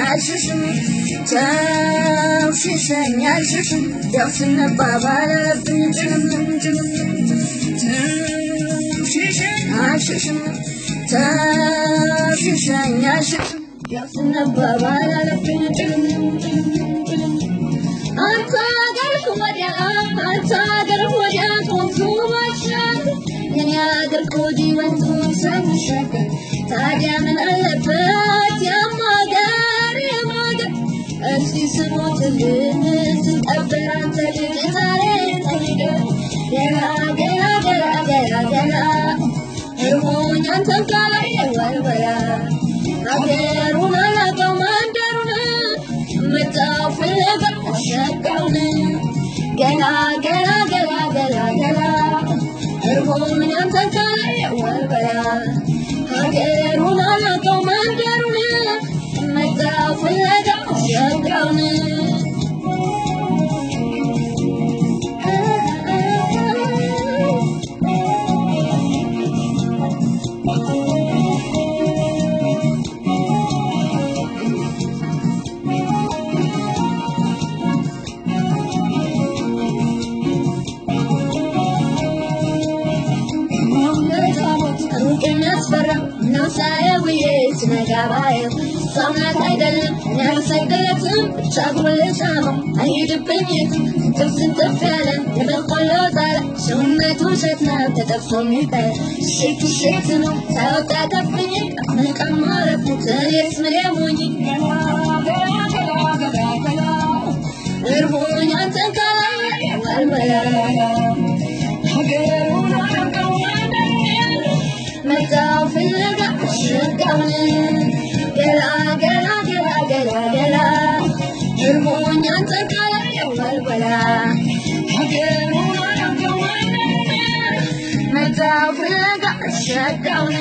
አልሽሽም ተውሽሸኝ አልሽሽም ያው ስንባባል አለብኝ ተውሽሸኝ አልሽሽም ተውሽሸኝ አልሽሽም ያው ስንባባል አለብኝ አንተ አገር ወዲያ ኮንቱ ባሻገር የኔ አገር ኮዲ ወንዙ ሳይሻገር ታዲያ ምን አለበት ያማገር እስቲ ስሞትልህ ስቀበር አንተ ልጅ ዛሬ ተይደር ገላ ገላ ገላ ገላ ገላ እርሞኝ አንተን ካላየ ወልወላ አገሩን አላውቀው መንደሩን መጣሁ ፍለጋ አሸጋውን ገላ ገላ ገላ ገላ ገላ እርሞኝ አንተን ካላየ ወልወላ አገሩን አላውቀው መንደሩን መጣሁ ፍለጋ አሸጋውን ስነጋባየው ሰውነት አይደለም ያልሰገለትም ሻጉል ሻማ አይሄድብኝትም ጥፍ ያለ የበቆሎ ዛላ ሰውነቱ ሸት ነው ተጠፍቶ የሚባል ሽት ነው ሳይወጣ ከፍኝ ቀመቀማረኩት እኔስ ምን የሞኝ እርቦኝ አንተን ካላየ ወልወላ ሀገሩን አላውቀው መጣሁ ፍለጋ አሸጋውን ገላ ገላ ገላ ገላ ገላ እርቦኝ አንተን ካላየ ወልወላ ሀገሩን አላውቀው መጣሁ ፍለጋ አሸጋውን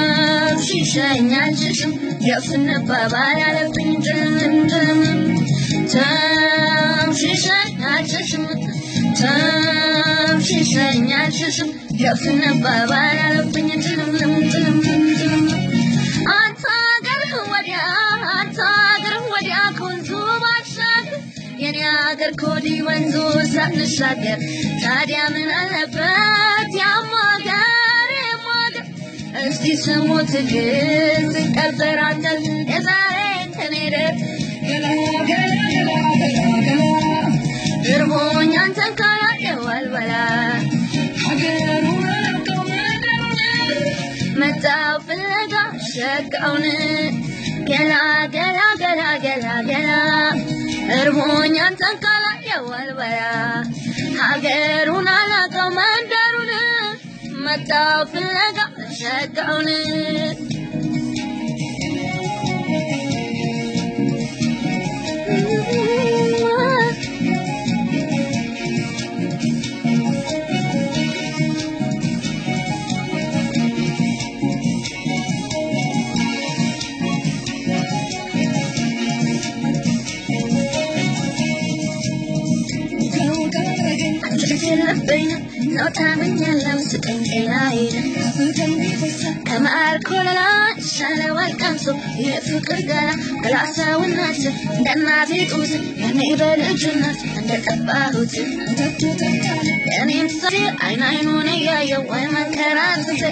ተውሽሸኝ አልሽሽም ያው ስንባባል አለብኝ ተውሽሸኝ አልሽሽም ተውሽሸኝ አልሽሽም ያው ስንባባል አለብኝ አንተ አገር ወዲያ ኮንቱ ባሻገር የኔ አገር ኮዲ ወንዙ ሳንሻገር ታዲያ ምን አለበት ያማገር እስቲ ስሞትልህ ስቀበር አንተን የዛሬን ተኔደር ገላ ገላ ገላ ገላ ገላ እርቦኝ አንተን ካላየ ወልወላ ሀገሩን አላውቀው መንደሩን መጣሁ ፍለጋ አሸጋውን ገላ ገላ ገላ ገላ ገላ እርቦኝ አንተን ካላየ ወልወላ ሀገሩን አላውቀው መንደሩን መጣሁ ፍለጋ አሸጋውን ነው ታመኛለሁ ስጠኝ ጤናዬን ከማር ኮለላ ይሻለዋል ቀምሶ የፍቅር ገላ ገላ ሰውነት እንደ እናቴ ጡት የኔ በልጅነት እንደጠባሁት የኔም ሰው አይን አይኑን እያየው ወይ መንከራተት